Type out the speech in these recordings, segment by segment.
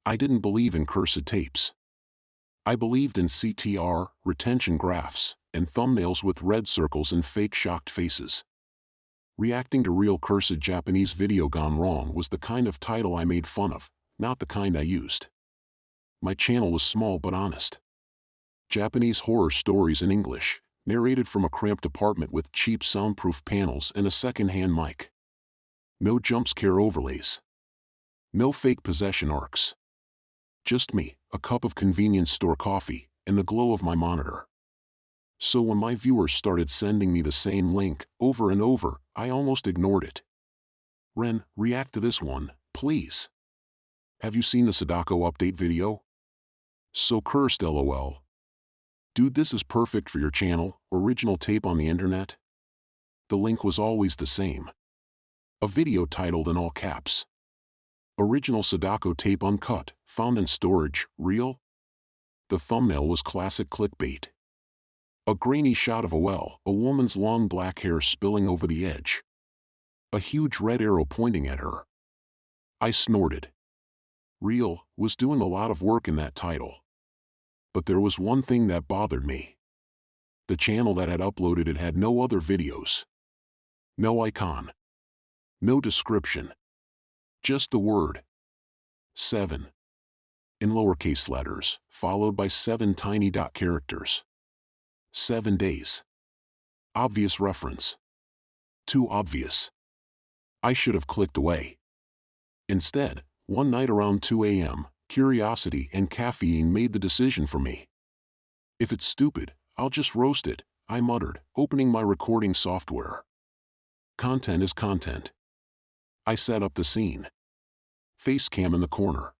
I didn't believe in cursed tapes. I believed in CTR, retention graphs, and thumbnails with red circles and fake shocked faces. Reacting to real cursed Japanese video gone wrong was the kind of title I made fun of, not the kind I used. My channel was small but honest. Japanese horror stories in English, narrated from a cramped apartment with cheap soundproof panels and a second-hand mic. No jump-scare overlays. No fake possession arcs. Just me, a cup of convenience store coffee, and the glow of my monitor. So when my viewers started sending me the same link over and over, I almost ignored it. Ren, react to this one, please. Have you seen the Sadako update video? So cursed, lol. Dude, this is perfect for your channel, original tape on the internet. The link was always the same. A video titled in all caps. Original Sadako tape uncut, found in storage, real? The thumbnail was classic clickbait. A grainy shot of a well, a woman's long black hair spilling over the edge. A huge red arrow pointing at her. I snorted. Real was doing a lot of work in that title. But there was one thing that bothered me. The channel that had uploaded it had no other videos. No icon. No description. Just the word 7 in lowercase letters, followed by 7 tiny dot characters. 7 days. Obvious reference. Too obvious. I should have clicked away. Instead, one night around 2 a.m., curiosity and caffeine made the decision for me. If it's stupid, I'll just roast it, I muttered, opening my recording software. Content is content. I set up the scene. Face cam in the corner.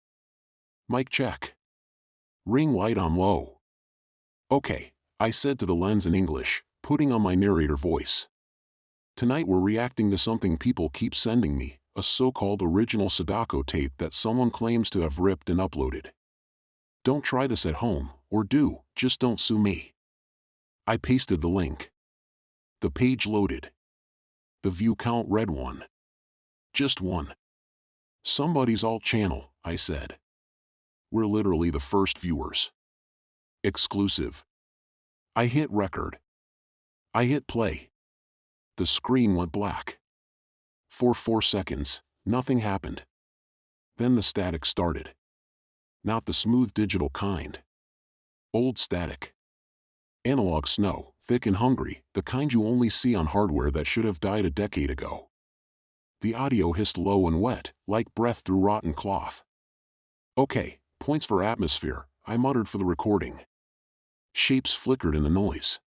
Mic check. Ring light on low. Okay, I said to the lens in English, putting on my narrator voice. Tonight we're reacting to something people keep sending me, a so-called original Sadako tape that someone claims to have ripped and uploaded. Don't try this at home, or do, just don't sue me. I pasted the link. The page loaded. The view count read 1. Just 1. Somebody's alt channel, I said. We're literally the first viewers. Exclusive. I hit record. I hit play. The screen went black. For 4 seconds, nothing happened. Then the static started. Not the smooth digital kind. Old static. Analog snow, thick and hungry, the kind you only see on hardware that should have died a decade ago. The audio hissed low and wet, like breath through rotten cloth. Okay, points for atmosphere, I muttered for the recording. Shapes flickered in the noise.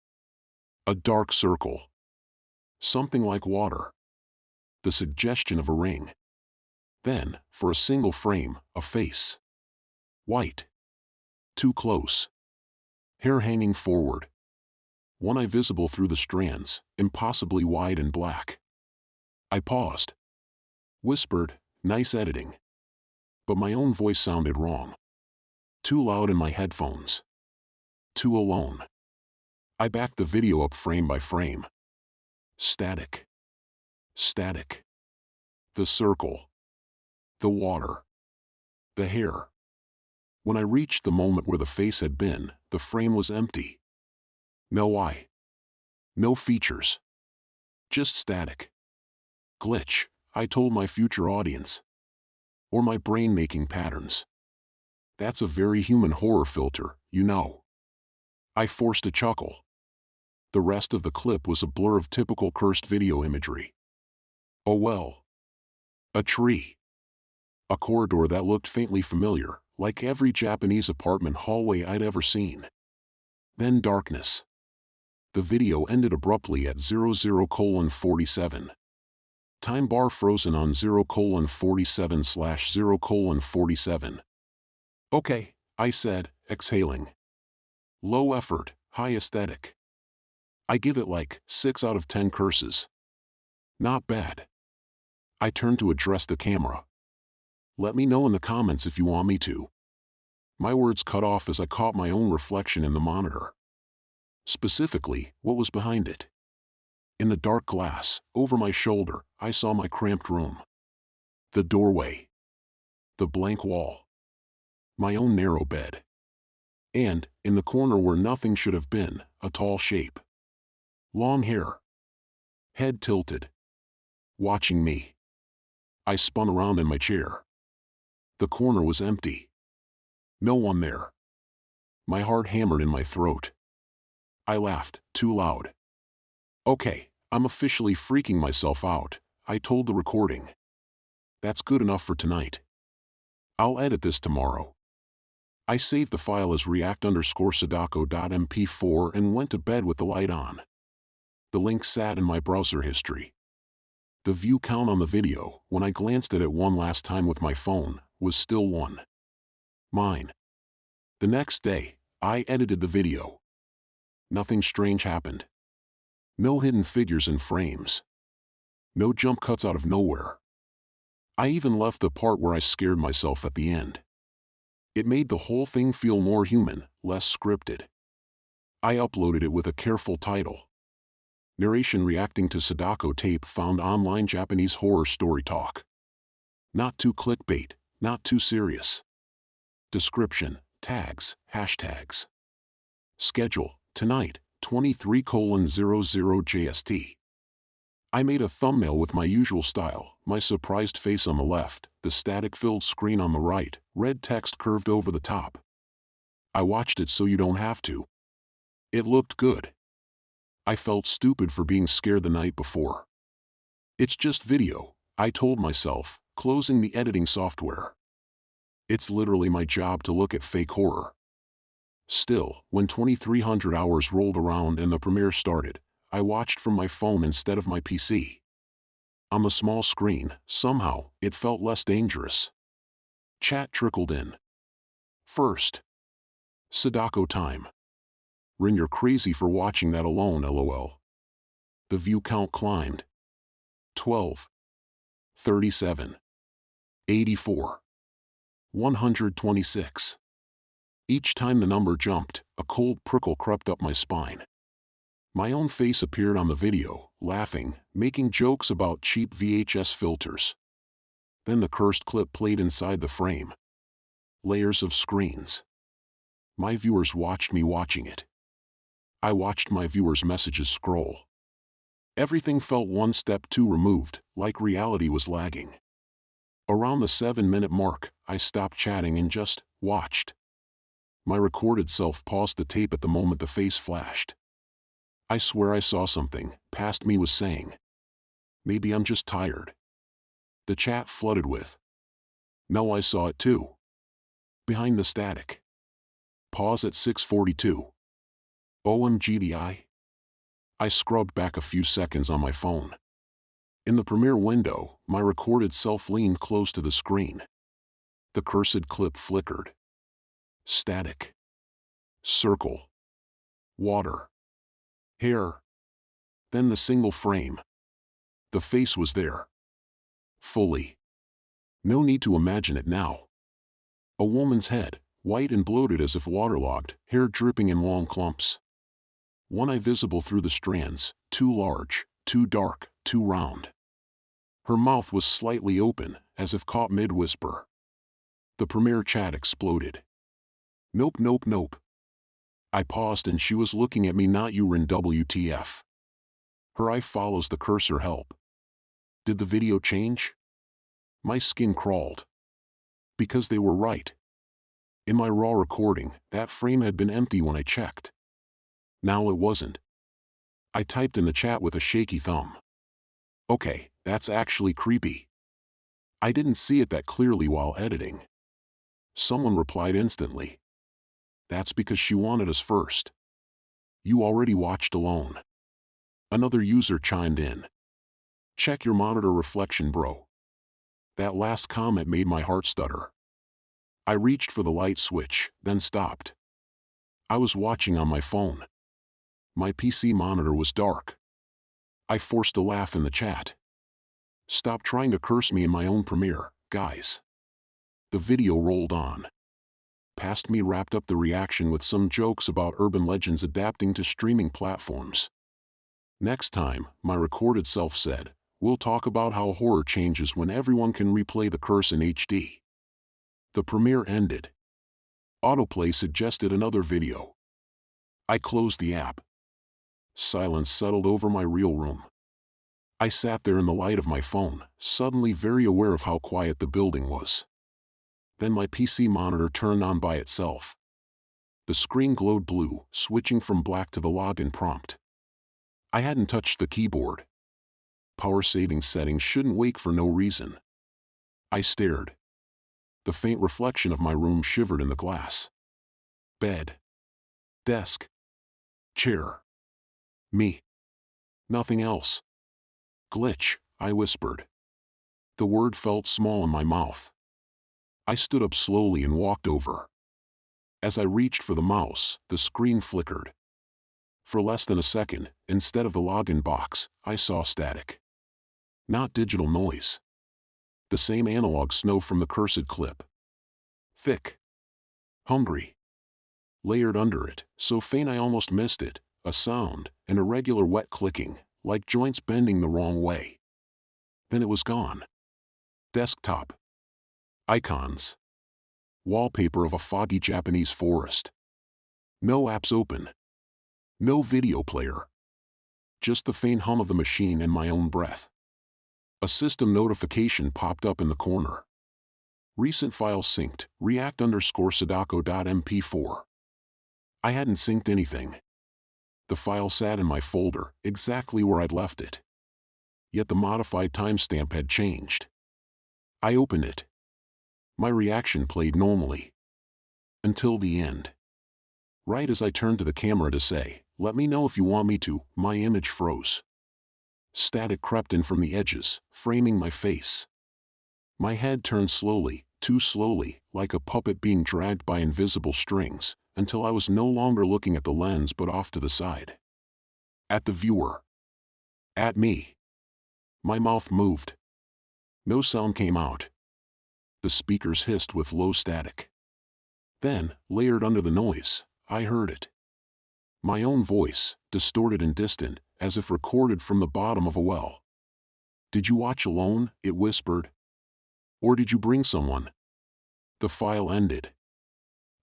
A dark circle. Something like water. The suggestion of a ring. Then, for a single frame, a face. White. Too close. Hair hanging forward. One eye visible through the strands, impossibly wide and black. I paused. Whispered, nice editing. But my own voice sounded wrong. Too loud in my headphones. Too alone. I backed the video up frame by frame. Static. Static. The circle. The water. The hair. When I reached the moment where the face had been, the frame was empty. No eye. No features. Just static. Glitch, I told my future audience. Or my brain making patterns. That's a very human horror filter, you know. I forced a chuckle. The rest of the clip was a blur of typical cursed video imagery. Oh well. A tree. A corridor that looked faintly familiar, like every Japanese apartment hallway I'd ever seen. Then darkness. The video ended abruptly at 00:47. Time bar frozen on 0:47/0:47. Okay, I said, exhaling. Low effort, high aesthetic. I give it like 6 out of 10 curses. Not bad. I turned to address the camera. Let me know in the comments if you want me to. My words cut off as I caught my own reflection in the monitor. Specifically, what was behind it. In the dark glass, over my shoulder, I saw my cramped room. The doorway. The blank wall. My own narrow bed. And, in the corner where nothing should have been, a tall shape. Long hair. Head tilted. Watching me. I spun around in my chair. The corner was empty. No one there. My heart hammered in my throat. I laughed, too loud. Okay, I'm officially freaking myself out, I told the recording. That's good enough for tonight. I'll edit this tomorrow. I saved the file as react_sadako.mp4 and went to bed with the light on. The link sat in my browser history. The view count on the video, when I glanced at it one last time with my phone, was still 1. Mine. The next day, I edited the video. Nothing strange happened. No hidden figures in frames. No jump cuts out of nowhere. I even left the part where I scared myself at the end. It made the whole thing feel more human, less scripted. I uploaded it with a careful title. Narration reacting to Sadako tape found online Japanese horror story talk. Not too clickbait, not too serious. Description, tags, hashtags. Schedule, tonight, 23:00 JST. I made a thumbnail with my usual style, my surprised face on the left, the static-filled screen on the right, red text curved over the top. I watched it so you don't have to. It looked good. I felt stupid for being scared the night before. It's just video, I told myself, closing the editing software. It's literally my job to look at fake horror. Still, when 2300 hours rolled around and the premiere started, I watched from my phone instead of my PC. On the small screen, somehow, it felt less dangerous. Chat trickled in. First. Sadako time. Rin, you're crazy for watching that alone, lol. The view count climbed. 12. 37. 84. 126. Each time the number jumped, a cold prickle crept up my spine. My own face appeared on the video, laughing, making jokes about cheap VHS filters. Then the cursed clip played inside the frame. Layers of screens. My viewers watched me watching it. I watched my viewers' messages scroll. Everything felt one step too removed, like reality was lagging. Around the 7-minute mark, I stopped chatting and just watched. My recorded self paused the tape at the moment the face flashed. I swear I saw something, past me was saying. Maybe I'm just tired. The chat flooded with. No, I saw it too. Behind the static. Pause at 6:42. OMG the eye. I scrubbed back a few seconds on my phone. In the premiere window, my recorded self leaned close to the screen. The cursed clip flickered. Static. Circle. Water. Hair. Then the single frame. The face was there. Fully. No need to imagine it now. A woman's head, white and bloated as if waterlogged, hair dripping in long clumps. One eye visible through the strands, too large, too dark, too round. Her mouth was slightly open, as if caught mid-whisper. The premiere chat exploded. Nope, nope, nope. I paused and she was looking at me, not you, Rin, WTF. Her eye follows the cursor, help. Did the video change? My skin crawled. Because they were right. In my raw recording, that frame had been empty when I checked. Now it wasn't. I typed in the chat with a shaky thumb. Okay, that's actually creepy. I didn't see it that clearly while editing. Someone replied instantly. That's because she wanted us first. You already watched alone. Another user chimed in. Check your monitor reflection, bro. That last comment made my heart stutter. I reached for the light switch, then stopped. I was watching on my phone. My PC monitor was dark. I forced a laugh in the chat. Stop trying to curse me in my own premiere, guys. The video rolled on. Past me wrapped up the reaction with some jokes about urban legends adapting to streaming platforms. Next time, my recorded self said, we'll talk about how horror changes when everyone can replay the curse in HD. The premiere ended. Autoplay suggested another video. I closed the app. Silence settled over my real room. I sat there in the light of my phone, suddenly very aware of how quiet the building was. Then my PC monitor turned on by itself. The screen glowed blue, switching from black to the login prompt. I hadn't touched the keyboard. Power saving settings shouldn't wake for no reason. I stared. The faint reflection of my room shivered in the glass. Bed. Desk. Chair. Me. Nothing else. Glitch, I whispered. The word felt small in my mouth. I stood up slowly and walked over. As I reached for the mouse, the screen flickered. For less than a second, instead of the login box, I saw static. Not digital noise. The same analog snow from the cursed clip. Thick. Hungry. Layered under it, so faint I almost missed it, a sound, an irregular wet clicking, like joints bending the wrong way. Then it was gone. Desktop. Icons. Wallpaper of a foggy Japanese forest. No apps open. No video player. Just the faint hum of the machine and my own breath. A system notification popped up in the corner. Recent file synced, react_sadako.mp4. I hadn't synced anything. The file sat in my folder, exactly where I'd left it. Yet the modified timestamp had changed. I opened it. My reaction played normally. Until the end. Right as I turned to the camera to say, "Let me know if you want me to," my image froze. Static crept in from the edges, framing my face. My head turned slowly, too slowly, like a puppet being dragged by invisible strings, until I was no longer looking at the lens but off to the side. At the viewer. At me. My mouth moved. No sound came out. The speakers hissed with low static. Then, layered under the noise, I heard it. My own voice, distorted and distant, as if recorded from the bottom of a well. "Did you watch alone?" it whispered. "Or did you bring someone?" The file ended.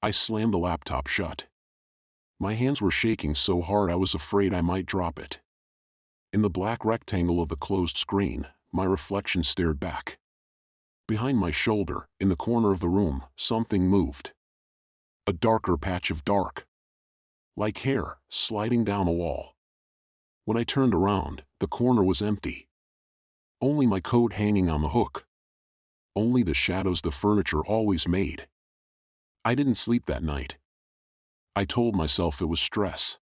I slammed the laptop shut. My hands were shaking so hard I was afraid I might drop it. In the black rectangle of the closed screen, my reflection stared back. Behind my shoulder, in the corner of the room, something moved. A darker patch of dark. Like hair, sliding down a wall. When I turned around, the corner was empty. Only my coat hanging on the hook. Only the shadows the furniture always made. I didn't sleep that night. I told myself it was stress.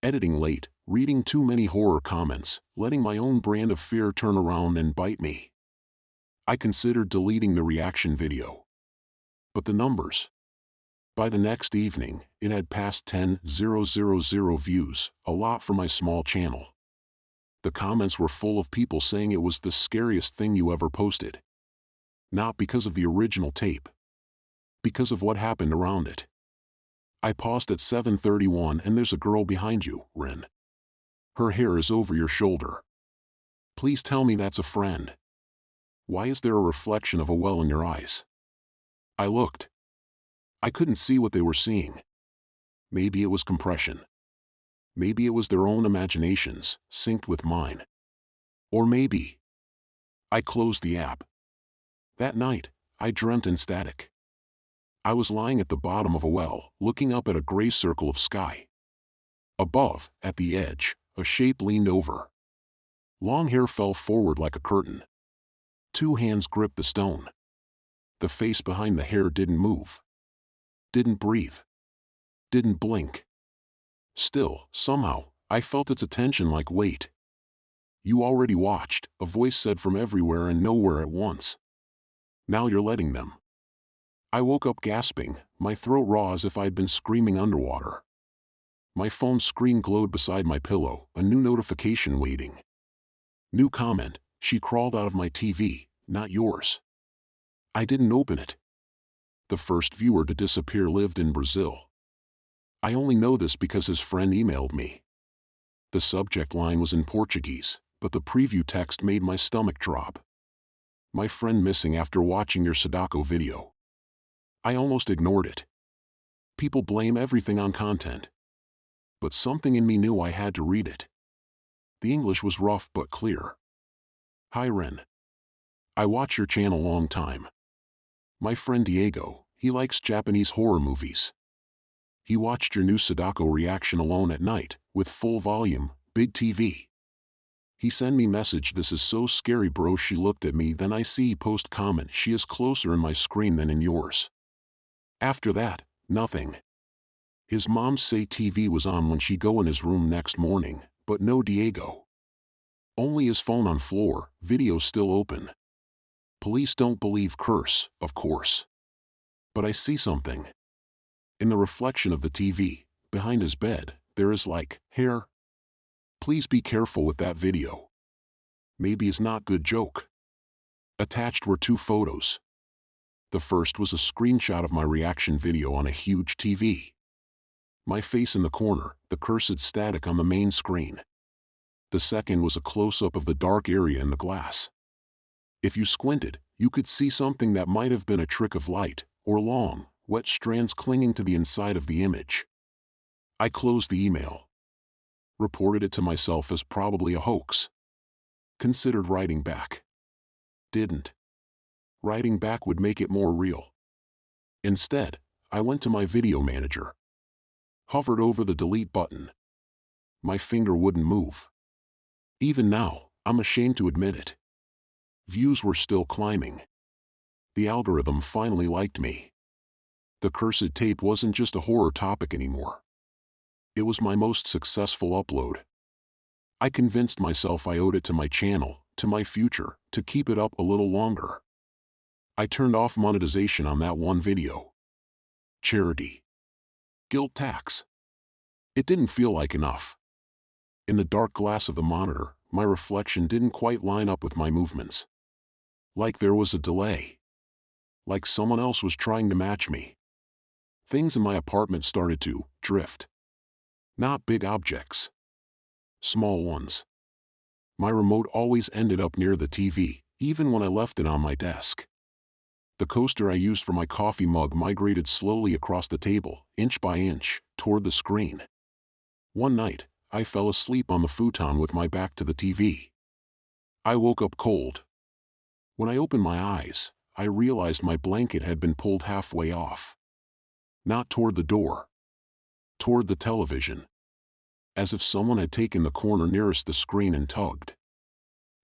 Editing late, reading too many horror comments, letting my own brand of fear turn around and bite me. I considered deleting the reaction video. But the numbers. By the next evening, it had passed 10,000 views, a lot for my small channel. The comments were full of people saying it was the scariest thing you ever posted. Not because of the original tape. Because of what happened around it. I paused at 7:31 and there's a girl behind you, Rin. Her hair is over your shoulder. Please tell me that's a friend. Why is there a reflection of a well in your eyes? I looked. I couldn't see what they were seeing. Maybe it was compression. Maybe it was their own imaginations, synced with mine. Or maybe. I closed the app. That night, I dreamt in static. I was lying at the bottom of a well, looking up at a gray circle of sky. Above, at the edge, a shape leaned over. Long hair fell forward like a curtain. Two hands gripped the stone. The face behind the hair didn't move. Didn't breathe. Didn't blink. Still, somehow, I felt its attention like weight. "You already watched," a voice said from everywhere and nowhere at once. "Now you're letting them." I woke up gasping, my throat raw as if I'd been screaming underwater. My phone screen glowed beside my pillow, a new notification waiting. New comment, "She crawled out of my TV, not yours." I didn't open it. The first viewer to disappear lived in Brazil. I only know this because his friend emailed me. The subject line was in Portuguese, but the preview text made my stomach drop. "My friend missing after watching your Sadako video." I almost ignored it. People blame everything on content. But something in me knew I had to read it. The English was rough but clear. Hi Ren. I watch your channel long time. My friend Diego, he likes Japanese horror movies. He watched your new Sadako reaction alone at night, with full volume, big TV. He sent me message, this is so scary bro. She looked at me, then I see post comment, she is closer in my screen than in yours. After that, nothing. His mom say TV was on when she go in his room next morning, but no Diego. Only his phone on floor, video still open. Police don't believe curse, of course. But I see something. In the reflection of the TV, behind his bed, there is like, hair. Please be careful with that video. Maybe it's not good joke. Attached were 2 photos. The first was a screenshot of my reaction video on a huge TV. My face in the corner, the cursed static on the main screen. The second was a close-up of the dark area in the glass. If you squinted, you could see something that might have been a trick of light, or long, wet strands clinging to the inside of the image. I closed the email. Reported it to myself as probably a hoax. Considered writing back. Didn't. Writing back would make it more real. Instead, I went to my video manager. Hovered over the delete button. My finger wouldn't move. Even now, I'm ashamed to admit it. Views were still climbing. The algorithm finally liked me. The cursed tape wasn't just a horror topic anymore. It was my most successful upload. I convinced myself I owed it to my channel, to my future, to keep it up a little longer. I turned off monetization on that one video. Charity. Guilt tax. It didn't feel like enough. In the dark glass of the monitor, my reflection didn't quite line up with my movements. Like there was a delay. Like someone else was trying to match me. Things in my apartment started to drift. Not big objects. Small ones. My remote always ended up near the TV, even when I left it on my desk. The coaster I used for my coffee mug migrated slowly across the table, inch by inch, toward the screen. One night, I fell asleep on the futon with my back to the TV. I woke up cold. When I opened my eyes, I realized my blanket had been pulled halfway off. Not toward the door. Toward the television. As if someone had taken the corner nearest the screen and tugged.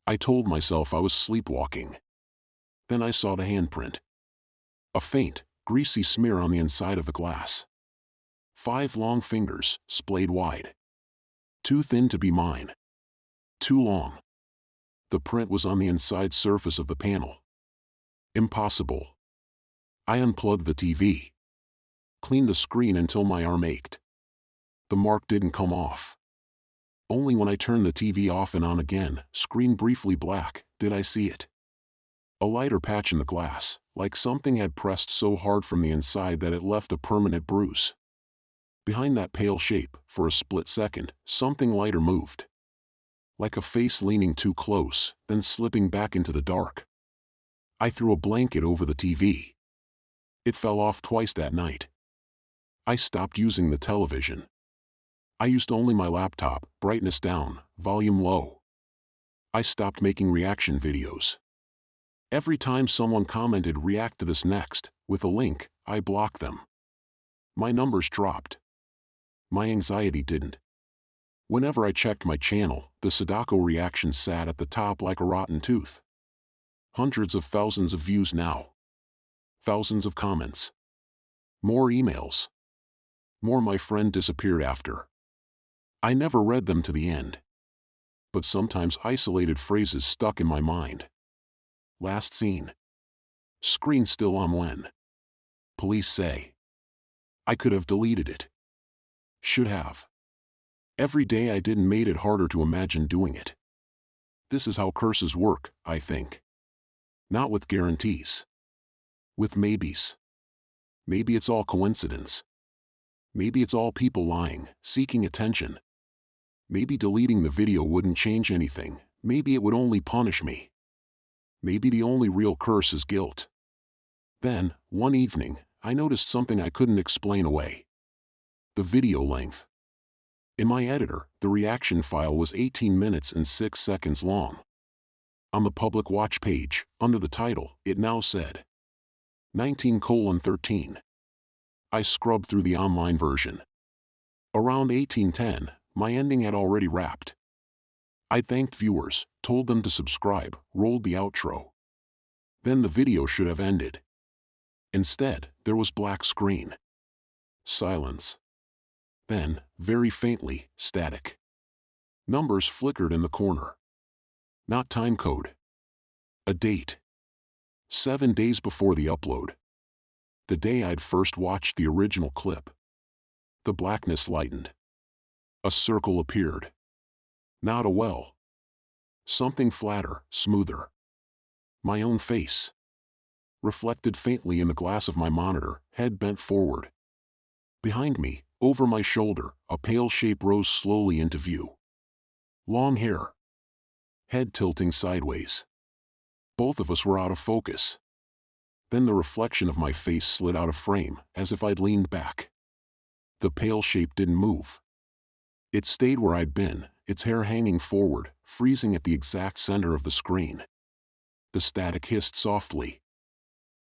I told myself I was sleepwalking. Then I saw the handprint. A faint, greasy smear on the inside of the glass. 5 long fingers, splayed wide. Too thin to be mine. Too long. The print was on the inside surface of the panel. Impossible. I unplugged the TV. Cleaned the screen until my arm ached. The mark didn't come off. Only when I turned the TV off and on again, screen briefly black, did I see it. A lighter patch in the glass, like something had pressed so hard from the inside that it left a permanent bruise. Behind that pale shape, for a split second, something lighter moved. Like a face leaning too close, then slipping back into the dark. I threw a blanket over the TV. It fell off twice that night. I stopped using the television. I used only my laptop, brightness down, volume low. I stopped making reaction videos. Every time someone commented react to this next, with a link, I blocked them. My numbers dropped. My anxiety didn't. Whenever I checked my channel, the Sadako reaction sat at the top like a rotten tooth. Hundreds of thousands of views now. Thousands of comments. More emails. More my friend disappeared after. I never read them to the end. But sometimes isolated phrases stuck in my mind. Last seen. Screen still on when. Police say. I could have deleted it. Should have. Every day I didn't made it harder to imagine doing it. This is how curses work, I think. Not with guarantees. With maybes. Maybe it's all coincidence. Maybe it's all people lying, seeking attention. Maybe deleting the video wouldn't change anything, maybe it would only punish me. Maybe the only real curse is guilt. Then, one evening, I noticed something I couldn't explain away. The video length. In my editor, the reaction file was 18 minutes and 6 seconds long. On the public watch page, under the title, it now said 19:13. I scrubbed through the online version. Around 18:10, my ending had already wrapped. I thanked viewers, told them to subscribe, rolled the outro. Then the video should have ended. Instead, there was black screen. Silence. Then, very faintly, static. Numbers flickered in the corner. Not time code. A date. 7 days before the upload. The day I'd first watched the original clip. The blackness lightened. A circle appeared. Not a well. Something flatter, smoother. My own face. Reflected faintly in the glass of my monitor, head bent forward. Behind me, over my shoulder, a pale shape rose slowly into view. Long hair. Head tilting sideways. Both of us were out of focus. Then the reflection of my face slid out of frame, as if I'd leaned back. The pale shape didn't move. It stayed where I'd been, its hair hanging forward, freezing at the exact center of the screen. The static hissed softly.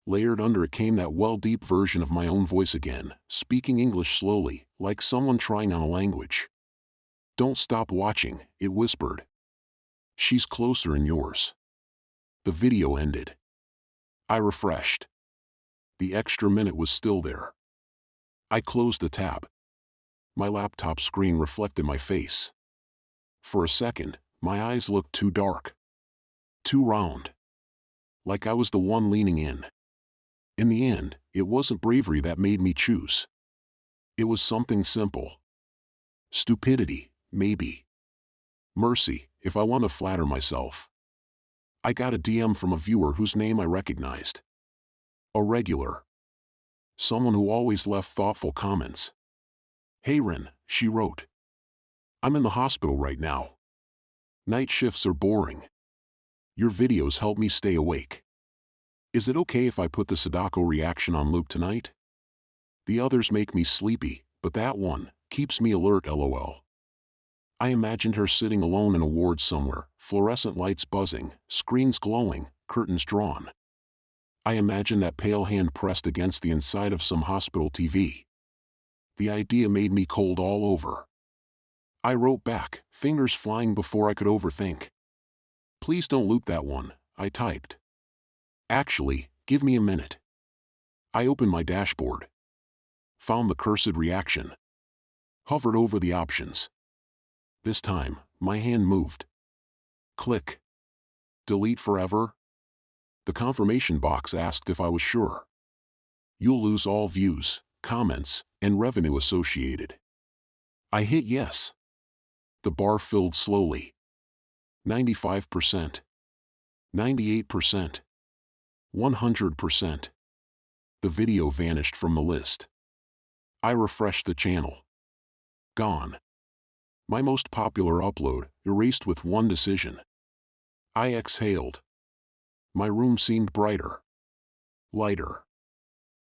Layered under it came that well-deep version of my own voice again, speaking English slowly, like someone trying on a language. "Don't stop watching," it whispered. "She's closer in yours." The video ended. I refreshed. The extra minute was still there. I closed the tab. My laptop screen reflected my face. For a second, my eyes looked too dark. Too round. Like I was the one leaning in. In the end, it wasn't bravery that made me choose. It was something simple. Stupidity, maybe. Mercy, if I want to flatter myself. I got a DM from a viewer whose name I recognized. A regular. Someone who always left thoughtful comments. "Hey Ren," she wrote. "I'm in the hospital right now. Night shifts are boring. Your videos help me stay awake. Is it okay if I put the Sadako reaction on loop tonight? The others make me sleepy, but that one keeps me alert, lol." I imagined her sitting alone in a ward somewhere, fluorescent lights buzzing, screens glowing, curtains drawn. I imagined that pale hand pressed against the inside of some hospital TV. The idea made me cold all over. I wrote back, fingers flying before I could overthink. "Please don't loop that one," I typed. "Actually, give me a minute." I opened my dashboard. Found the cursed reaction. Hovered over the options. This time, my hand moved. Click. Delete forever? The confirmation box asked if I was sure. "You'll lose all views, comments, and revenue associated." I hit yes. The bar filled slowly. 95%. 98%. 100%. The video vanished from the list. I refreshed the channel. Gone. My most popular upload, erased with one decision. I exhaled. My room seemed brighter. Lighter.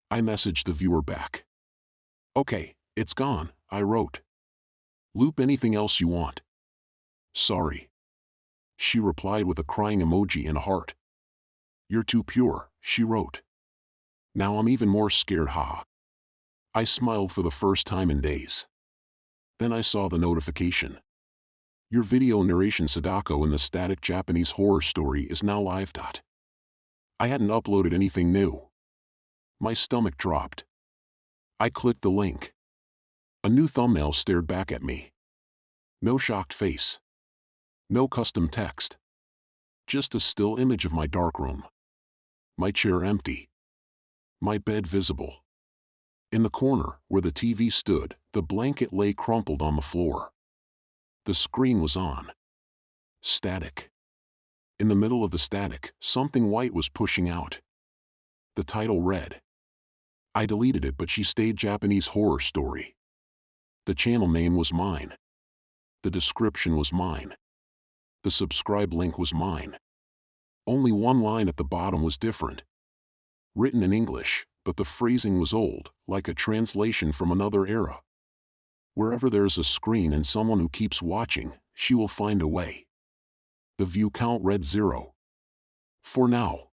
I messaged the viewer back. "Okay, it's gone," I wrote. "Loop anything else you want." "Sorry." She replied with a crying emoji and a heart. "You're too pure," she wrote. Now I'm even more scared, ha. I smiled for the first time in days. Then I saw the notification. "Your video narration Sadako in the static Japanese horror story is now live. I hadn't uploaded anything new. My stomach dropped. I clicked the link. A new thumbnail stared back at me. No shocked face. No custom text. Just a still image of my darkroom. My chair empty. My bed visible. In the corner, where the TV stood, the blanket lay crumpled on the floor. The screen was on. Static. In the middle of the static, something white was pushing out. The title read. I deleted it, but she stayed Japanese horror story. The channel name was mine. The description was mine. The subscribe link was mine. Only one line at the bottom was different. Written in English, but the phrasing was old, like a translation from another era. Wherever there is a screen and someone who keeps watching, she will find a way. The view count read 0. For now.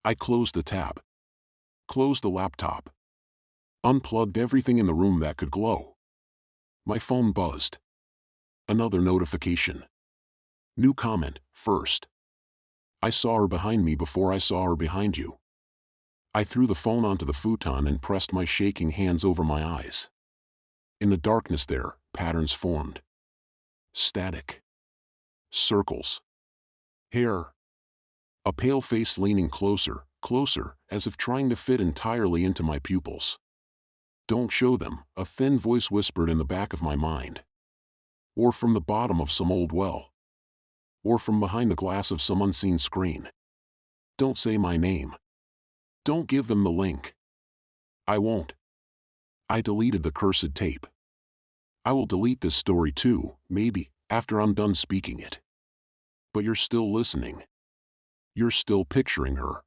I closed the tab. Closed the laptop. Unplugged everything in the room that could glow. My phone buzzed. Another notification. New comment, first. I saw her behind me before I saw her behind you. I threw the phone onto the futon and pressed my shaking hands over my eyes. In the darkness there, patterns formed. Static. Circles. Hair. A pale face leaning closer, closer, as if trying to fit entirely into my pupils. Don't show them, a thin voice whispered in the back of my mind. Or from the bottom of some old well. Or from behind the glass of some unseen screen. Don't say my name. Don't give them the link. I won't. I deleted the cursed tape. I will delete this story too, maybe, after I'm done speaking it. But you're still listening. You're still picturing her.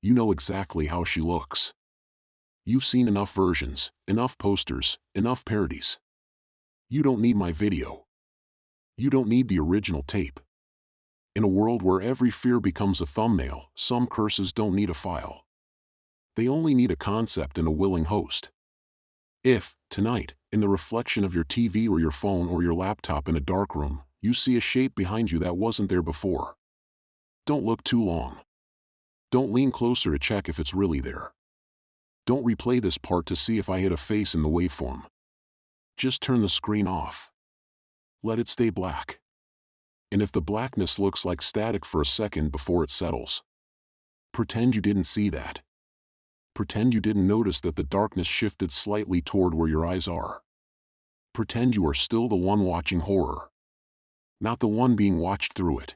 You know exactly how she looks. You've seen enough versions, enough posters, enough parodies. You don't need my video. You don't need the original tape. In a world where every fear becomes a thumbnail, some curses don't need a file. They only need a concept and a willing host. If, tonight, in the reflection of your TV or your phone or your laptop in a dark room, you see a shape behind you that wasn't there before, don't look too long. Don't lean closer to check if it's really there. Don't replay this part to see if I hit a face in the waveform. Just turn the screen off. Let it stay black. And if the blackness looks like static for a second before it settles, pretend you didn't see that. Pretend you didn't notice that the darkness shifted slightly toward where your eyes are. Pretend you are still the one watching horror, not the one being watched through it.